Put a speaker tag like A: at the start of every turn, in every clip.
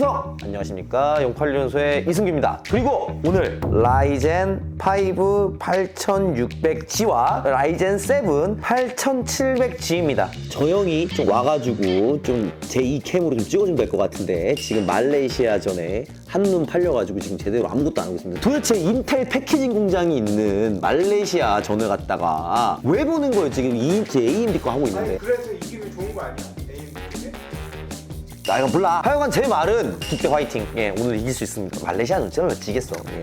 A: 여러분께서 안녕하십니까, 용팔연소의 이승규입니다. 그리고 오늘 라이젠 5 8600G와 라이젠 7 8700G입니다. 저 형이 좀 와가지고 좀 제2캠으로 좀 찍어주면 될 것 같은데 지금 말레이시아전에 한눈 팔려가지고 지금 제대로 아무것도 안 하고 있습니다. 도대체 인텔 패키징 공장이 있는 말레이시아 전을 갖다가 왜 보는 거예요? 지금 AMD 거 하고 있는데.
B: 아니 그래서 이기면 좋은 거 아니야? AMD에?
A: 나 이거 몰라. 하여간 제 말은 국대 화이팅. 예, 오늘 이길 수 있습니다. 말레이시아는 진짜 지겠어. 예.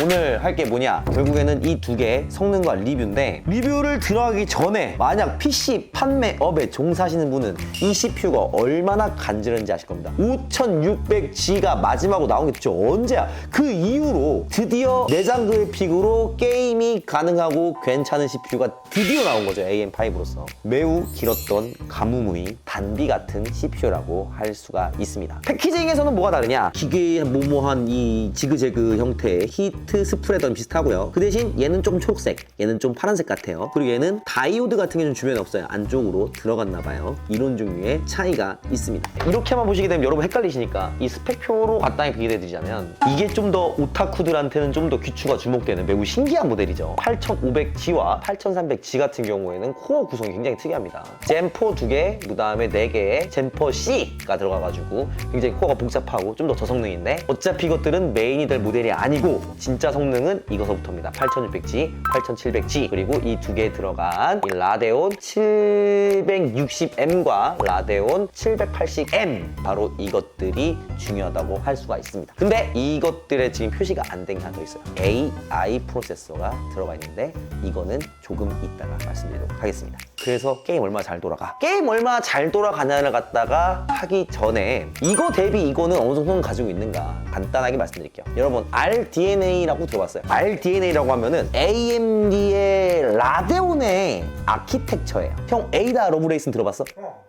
A: 오늘 할 게 뭐냐, 결국에는 이 두 개 성능과 리뷰인데, 리뷰를 들어가기 전에 만약 PC 판매업에 종사하시는 분은 이 CPU가 얼마나 간지런지 아실 겁니다. 5600G가 마지막으로 나온 게 도대체 언제야? 그 이후로 드디어 내장 그래픽으로 게임이 가능하고 괜찮은 CPU가 드디어 나온 거죠. AM5로서 매우 길었던 가무무이 단비 같은 CPU라고 할 수가 있습니다. 패키징에서는 뭐가 다르냐, 기계의 모모한 이 지그재그 형태의 히트 스프레더는 비슷하고요. 그 대신 얘는 좀 초록색, 얘는 좀 파란색 같아요. 그리고 얘는 다이오드 같은 게 좀 주변에 없어요. 안쪽으로 들어갔나 봐요. 이런 종류의 차이가 있습니다. 이렇게만 보시게 되면 여러분 헷갈리시니까 이 스펙표로 간단히 비교해드리자면, 이게 좀 더 오타쿠들한테는 좀 더 귀추가 주목되는 매우 신기한 모델이죠. 8500G와 8300G 같은 경우에는 코어 구성이 굉장히 특이합니다. 젠4 2개, 그 다음에 4개의 젠4 C가 들어가가지고 굉장히 코어가 복잡하고 좀 더 저성능인데, 어차피 이것들은 메인이 될 모델이 아니고 진짜 성능은 이거서부터입니다. 8600G, 8700G, 그리고 이 두 개 들어간 이 라데온 760M과 라데온 780M, 바로 이것들이 중요하다고 할 수가 있습니다. 근데 이것들의 지금 표시가 안 된 게 하나 더 있어요. AI 프로세서가 들어가 있는데 이거는 조금 이따가 말씀드리도록 하겠습니다. 그래서 게임 얼마나 잘 돌아가? 게임 얼마나 잘 돌아가냐를 갖다가 하기 전에 이거 대비 이거는 어느 정도는 가지고 있는가 간단하게 말씀드릴게요. 여러분, RDNA라고 들어봤어요? RDNA라고 하면은 AMD의 라데온의 아키텍처예요. 형, 에이다 러브레이스는 들어봤어?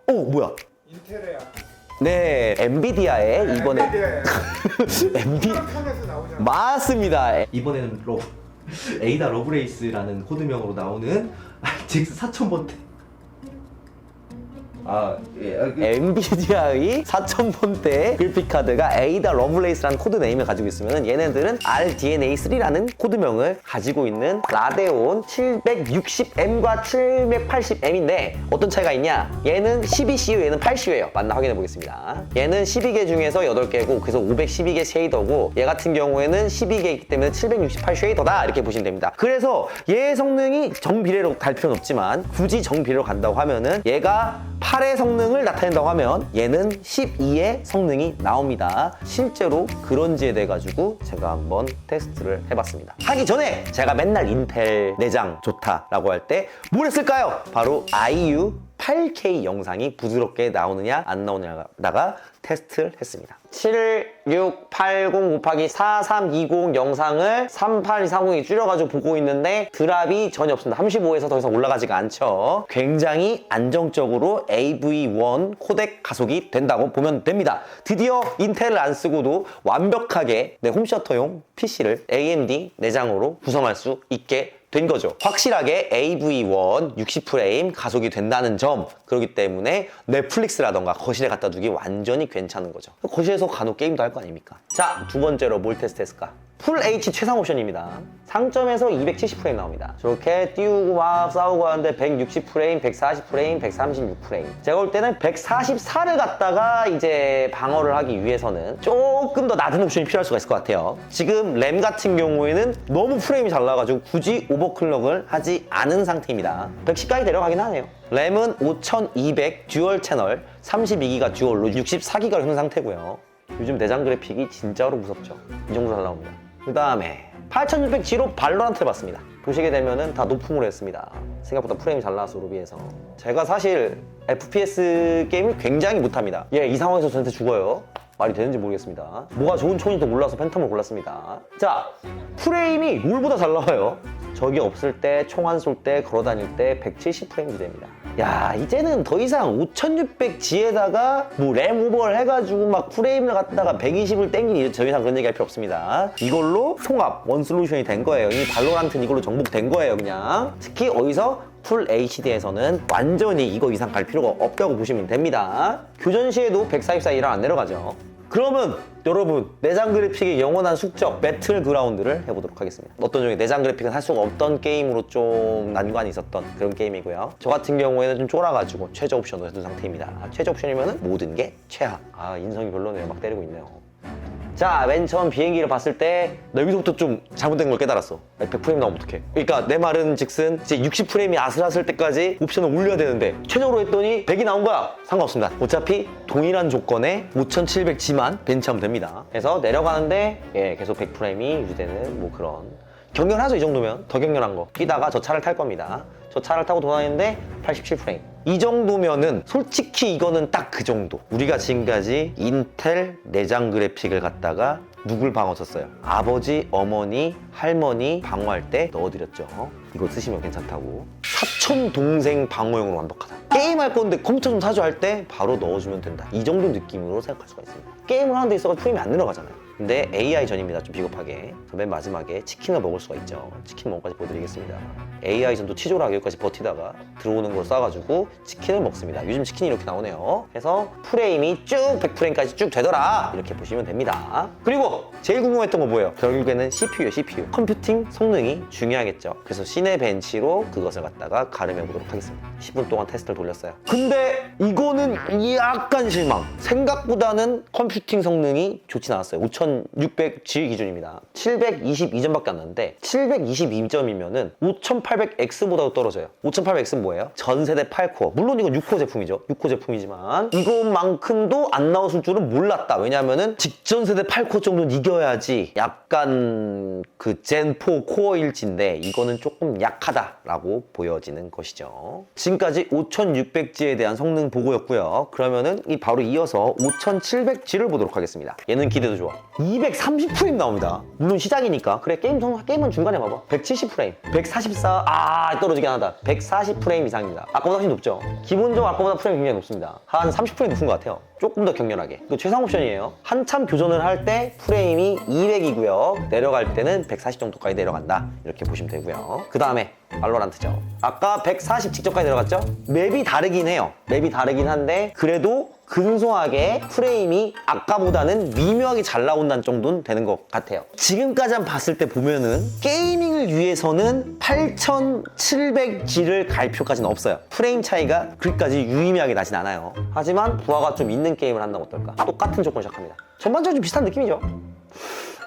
A: 뭐야?
B: 인텔의
A: 네, 엔비디아의 이번에
B: 편에서 나오잖아.
A: 맞습니다.
C: 이번에는 에이다 러브레이스라는 코드명으로 나오는 RTX 4000번대.
A: 엔비디아의 4000번대 그래픽카드가 에이다 러브레이스라는 코드네임을 가지고 있으면, 얘네들은 RDNA3라는 코드명을 가지고 있는 라데온 760M과 780M인데 어떤 차이가 있냐? 얘는 12CU, 얘는 8CU예요. 맞나 확인해 보겠습니다. 얘는 12개 중에서 8개고 그래서 512개 쉐이더고, 얘 같은 경우에는 12개이기 때문에 768 쉐이더다, 이렇게 보시면 됩니다. 그래서 얘 성능이 정비례로 갈 필요는 없지만, 굳이 정비례로 간다고 하면은 얘가 8의 성능을 나타낸다고 하면 얘는 12의 성능이 나옵니다. 실제로 그런지에 대해 가지고 제가 한번 테스트를 해봤습니다. 하기 전에 제가 맨날 인텔 내장 좋다라고 할 때 뭘 했을까요? 바로 IU 8K 영상이 부드럽게 나오느냐 안 나오느냐다가 테스트를 했습니다. 7680 곱하기 4320 영상을 38240이 줄여가지고 보고 있는데 드랍이 전혀 없습니다. 35에서 더 이상 올라가지가 않죠. 굉장히 안정적으로 AV1 코덱 가속이 된다고 보면 됩니다. 드디어 인텔을 안 쓰고도 완벽하게 내 홈셔터용 PC를 AMD 내장으로 구성할 수 있게 된 거죠. 확실하게 AV1 60프레임 가속이 된다는 점, 그렇기 때문에 넷플릭스라던가 거실에 갖다 두기 완전히 괜찮은 거죠. 거실에서 간혹 게임도 할 거 아닙니까? 자, 두 번째로 뭘 테스트했을까? 풀 H 최상 옵션입니다. 상점에서 270프레임 나옵니다. 저렇게 띄우고 막 싸우고 하는데 160프레임, 140프레임, 136프레임. 제가 볼 때는 144를 갖다가 이제 방어를 하기 위해서는 조금 더 낮은 옵션이 필요할 수가 있을 것 같아요. 지금 램 같은 경우에는 너무 프레임이 잘 나가지고 굳이 오버클럭을 하지 않은 상태입니다. 110까지 내려가긴 하네요. 램은 5200 듀얼 채널 32기가 듀얼로 64기가로 해놓은 상태고요. 요즘 내장 그래픽이 진짜로 무섭죠. 이 정도 잘 나옵니다. 그 다음에 8600G로 발로란트 해봤습니다. 보시게 되면은 다 높음으로 했습니다. 생각보다 프레임이 잘 나와서 로비에서. 제가 사실 FPS 게임을 굉장히 못합니다. 이 상황에서 저한테 죽어요. 말이 되는지 모르겠습니다. 뭐가 좋은 총인지 몰라서 팬텀을 골랐습니다. 자, 프레임이 롤보다 잘 나와요. 적이 없을 때, 총 안 쏠 때, 걸어다닐 때 170프레임이 됩니다. 야, 이제는 더 이상 5600G에다가 뭐 램 오버를 해가지고 막 프레임을 갖다가 120을 땡기니 더 이상 그런 얘기 할 필요 없습니다. 이걸로 통합, 원 솔루션이 된 거예요. 이 발로란트는 이걸로 정복된 거예요, 그냥. 특히 어디서 풀 HD에서는 완전히 이거 이상 갈 필요가 없다고 보시면 됩니다. 교전 시에도 144 이상 안 내려가죠. 그러면 여러분, 내장 그래픽의 영원한 숙적 배틀그라운드를 해보도록 하겠습니다. 어떤 종의 내장 그래픽은 할 수가 없던 게임으로 좀 난관이 있었던 그런 게임이고요. 저 같은 경우에는 좀 쫄아가지고 최저 옵션으로 해둔 상태입니다. 최저 옵션이면 모든 게 최하. 인성이 별로네요. 막 때리고 있네요. 자, 맨 처음 비행기를 봤을 때 나 여기서부터 좀 잘못된 걸 깨달았어. 100프레임 나오면 어떡해. 그러니까 내 말은 즉슨 이제 60프레임이 아슬아슬 때까지 옵션을 올려야 되는데 최저로 했더니 100이 나온 거야. 상관없습니다. 어차피 동일한 조건에 5700G만 벤치하면 됩니다. 그래서 내려가는데 계속 100프레임이 유지되는 뭐 그런 격렬하죠. 이 정도면 더 격렬한 거 끼다가 저 차를 탈 겁니다. 저 차를 타고 돌아다니는데 87프레임. 이 정도면은 솔직히 이거는 딱 그 정도. 우리가 지금까지 인텔 내장 그래픽을 갖다가 누굴 방어했었어요? 아버지, 어머니, 할머니 방어할 때 넣어드렸죠. 이거 쓰시면 괜찮다고. 사촌 동생 방어용으로 완벽하다. 게임할 건데 컴퓨터 좀 사줘 할 때 바로 넣어주면 된다. 이 정도 느낌으로 생각할 수가 있습니다. 게임을 하는 데 있어서 프레임이 안 늘어가잖아요. 근데 AI 전입니다. 좀 비겁하게. 맨 마지막에 치킨을 먹을 수가 있죠. 치킨 먹기까지 보여드리겠습니다. AI 전도 치졸하게 여기까지 버티다가 들어오는 걸 쏴가지고 치킨을 먹습니다. 요즘 치킨이 이렇게 나오네요. 그래서 프레임이 쭉 100프레임까지 쭉 되더라. 이렇게 보시면 됩니다. 그리고 제일 궁금했던 거 뭐예요? 결국에는 CPU예요. CPU. 컴퓨팅 성능이 중요하겠죠. 그래서 시네벤치로 그것을 갖다가 가름해 보도록 하겠습니다. 10분 동안 테스트를 돌렸어요. 근데 이거는 약간 실망. 생각보다는 컴퓨팅 성능이 좋진 않았어요. 5600G 기준입니다. 722점밖에 안 나는데 722점이면은 5800X보다도 떨어져요. 5800X는 뭐예요? 전세대 8코어. 물론 이건 6코 제품이죠. 6코 제품이지만 이것만큼도 안 나왔을 줄은 몰랐다. 왜냐면은 직전세대 8코어 정도는 이겨야지 약간 그 젠4 코어 일지인데 이거는 조금 약하다라고 보여지는 것이죠. 지금까지 5600G에 대한 성능 보고였고요. 그러면은 이 바로 이어서 5700G를 보도록 하겠습니다. 얘는 기대도 좋아. 230프레임 나옵니다. 물론 시작이니까. 그래, 게임은 중간에 봐봐. 170프레임, 144, 떨어지긴 하다. 140프레임 이상입니다. 아까보다 훨씬 높죠? 기본적으로 아까보다 프레임 굉장히 높습니다. 한 30프레임 높은 것 같아요. 조금 더 격렬하게. 이거 최상 옵션이에요. 한참 교전을 할 때 프레임이 200이고요. 내려갈 때는 140 정도까지 내려간다. 이렇게 보시면 되고요. 그 다음에 발로란트죠. 아까 140 직접까지 내려갔죠? 맵이 다르긴 해요. 맵이 다르긴 한데 그래도 근소하게 프레임이 아까보다는 미묘하게 잘 나온다는 정도는 되는 것 같아요. 지금까지 봤을 때 보면은 게이밍을 위해서는 8700G를 갈 필요까지는 없어요. 프레임 차이가 그렇게까지 유의미하게 나진 않아요. 하지만 부하가 좀 있는 게임을 한다면 어떨까? 똑같은 조건 시작합니다. 전반적으로 좀 비슷한 느낌이죠.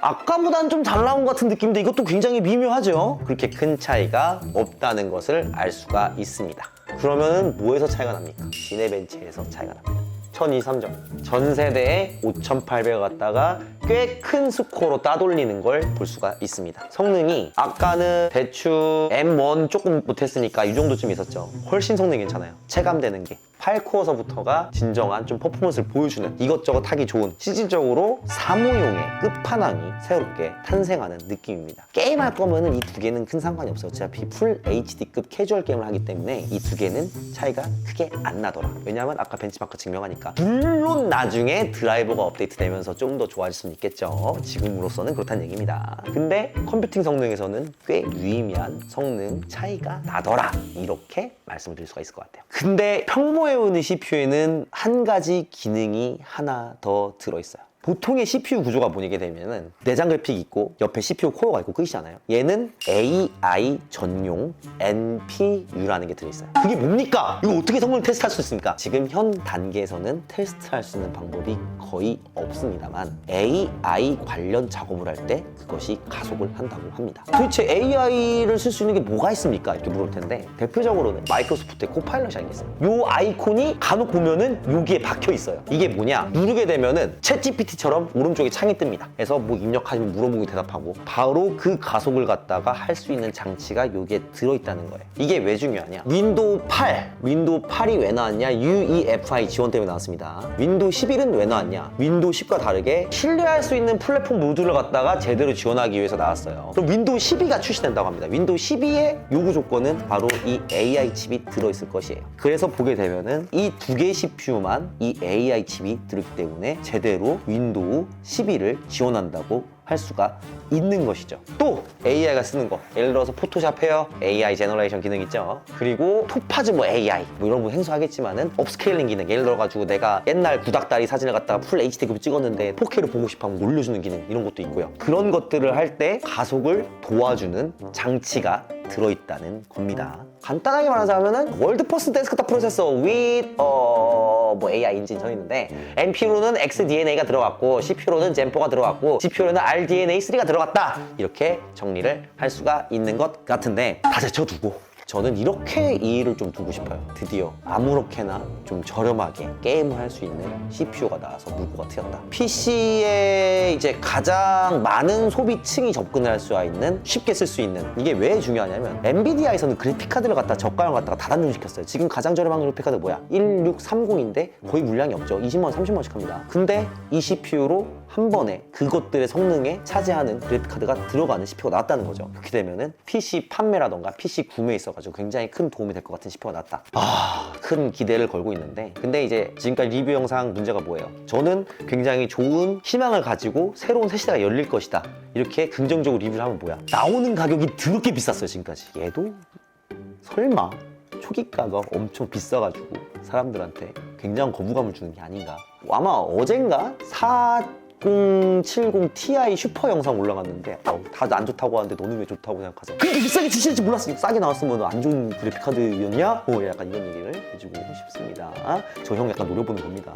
A: 아까보다는 좀 잘 나온 것 같은 느낌인데 이것도 굉장히 미묘하죠. 그렇게 큰 차이가 없다는 것을 알 수가 있습니다. 그러면은 뭐에서 차이가 납니까? 시네벤치에서 차이가 납니다. 1023점. 전 세대에 5800을 갖다가 꽤 큰 스코어로 따돌리는 걸 볼 수가 있습니다. 성능이 아까는 대충 M1 조금 못했으니까 이 정도쯤 있었죠. 훨씬 성능이 괜찮아요. 체감되는 게. 8코어서부터가 진정한 좀 퍼포먼스를 보여주는 이것저것 하기 좋은 실질적으로 사무용의 끝판왕이 새롭게 탄생하는 느낌입니다. 게임할 거면은 이 두 개는 큰 상관이 없어요. 어차피 풀 HD급 캐주얼 게임을 하기 때문에 이 두 개는 차이가 크게 안 나더라. 왜냐하면 아까 벤치마크 증명하니까. 물론 나중에 드라이버가 업데이트되면서 좀 더 좋아질 수는 있겠죠. 지금으로서는 그렇다는 얘기입니다. 근데 컴퓨팅 성능에서는 꽤 유의미한 성능 차이가 나더라. 이렇게 말씀을 드릴 수가 있을 것 같아요. 근데 평모에 오는 CPU에는 한 가지 기능이 하나 더 들어있어요. 보통의 CPU 구조가 보게 되면은 내장 그래픽이 있고 옆에 CPU 코어가 있고 끝이잖아요. 얘는 AI 전용 NPU라는 게 들어있어요. 그게 뭡니까? 이거 어떻게 성능 테스트할 수 있습니까? 지금 현 단계에서는 테스트할 수 있는 방법이 거의 없습니다만 AI 관련 작업을 할 때 그것이 가속을 한다고 합니다. 도대체 AI를 쓸 수 있는 게 뭐가 있습니까? 이렇게 물을 텐데 대표적으로는 마이크로소프트의 코파일럿이 있어요. 요 아이콘이 간혹 보면은 여기에 박혀 있어요. 이게 뭐냐? 누르게 되면은 챗GPT처럼 오른쪽에 창이 뜹니다. 그래서 뭐 입력하시면 물어보고 대답하고 바로 그 가속을 갖다가 할 수 있는 장치가 여기에 들어있다는 거예요. 이게 왜 중요하냐? 윈도우 8이 왜 나왔냐? UEFI 지원 때문에 나왔습니다. 윈도우 11은 왜 나왔냐? 윈도우 10과 다르게 신뢰할 수 있는 플랫폼 모듈을 갖다가 제대로 지원하기 위해서 나왔어요. 그럼 윈도우 12가 출시된다고 합니다. 윈도우 12의 요구 조건은 바로 이 AI 칩이 들어있을 것이에요. 그래서 보게 되면은 이 두 개의 CPU만 이 AI 칩이 들어있기 때문에 제대로 윈도우 12를 지원한다고 할 수가 있는 것이죠. 또 AI가 쓰는 거, 예를 들어서 포토샵 헤어 AI 제너레이션 기능 있죠. 그리고 토파즈 뭐 AI 뭐 이런 거 행수하겠지만은 업스케일링 기능, 예를 들어가지고 내가 옛날 구닥다리 사진을 갖다가 풀 HD급으로 찍었는데 4K로 보고 싶어 하면 올려주는 기능, 이런 것도 있고요. 그런 것들을 할 때 가속을 도와주는 장치가 들어있다는 겁니다. 간단하게 말하자면은 월드 퍼스트 데스크탑 프로세서 with 뭐 AI 인진 서 있는데, NPU로는 XDNA가 들어갔고 CPU로는 젠4가 들어갔고 GPU로는 RDNA3가 들어갔다, 이렇게 정리를 할 수가 있는 것 같은데, 다 제쳐두고 저는 이렇게 이의를 좀 두고 싶어요. 드디어 아무렇게나 좀 저렴하게 게임을 할 수 있는 CPU가 나와서 물고가 트였다. PC에 이제 가장 많은 소비층이 접근을 할 수가 있는, 쉽게 쓸 수 있는, 이게 왜 중요하냐면 엔비디아에서는 그래픽카드를 갖다 저가형 갖다가 다 단종시켰어요. 지금 가장 저렴한 그래픽카드 뭐야? 1630인데 거의 물량이 없죠. 20만 원, 30만 원씩 합니다. 근데 이 CPU로 한 번에 그것들의 성능에 차지하는 그래픽카드가 들어가는 CPU가 나왔다는 거죠. 그렇게 되면은 PC 판매라던가 PC 구매에 있어가지고 굉장히 큰 도움이 될 것 같은 CPU가 나왔다. 큰 기대를 걸고 있는데, 근데 이제 지금까지 리뷰 영상 문제가 뭐예요? 저는 굉장히 좋은 희망을 가지고 새로운 새 시대가 열릴 것이다, 이렇게 긍정적으로 리뷰를 하면 뭐야? 나오는 가격이 더럽게 비쌌어요, 지금까지. 얘도 설마 초기가가 엄청 비싸가지고 사람들한테 굉장한 거부감을 주는 게 아닌가. 아마 어젠가 4070 Ti 슈퍼 영상 올라갔는데 다들 안 좋다고 하는데 너는 왜 좋다고 생각하세요? 그렇게 비싸게 주실지 몰랐어. 싸게 나왔으면 안 좋은 그래픽카드였냐? 약간 이런 얘기를 해주고 싶습니다. 저 형 약간 노려보는 겁니다.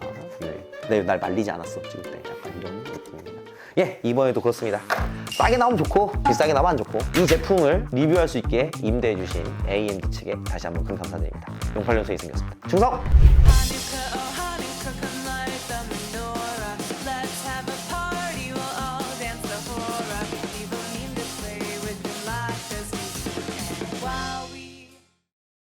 A: 네, 날 말리지 않았어 찍을 때. 약간 이런 느낌입니다. 예, 이번에도 그렇습니다. 싸게 나오면 좋고 비싸게 나오면 안 좋고, 이 제품을 리뷰할 수 있게 임대해주신 AMD 측에 다시 한번 큰 감사드립니다. 용팔연수의 이승기였습니다. 충성!
D: Wow.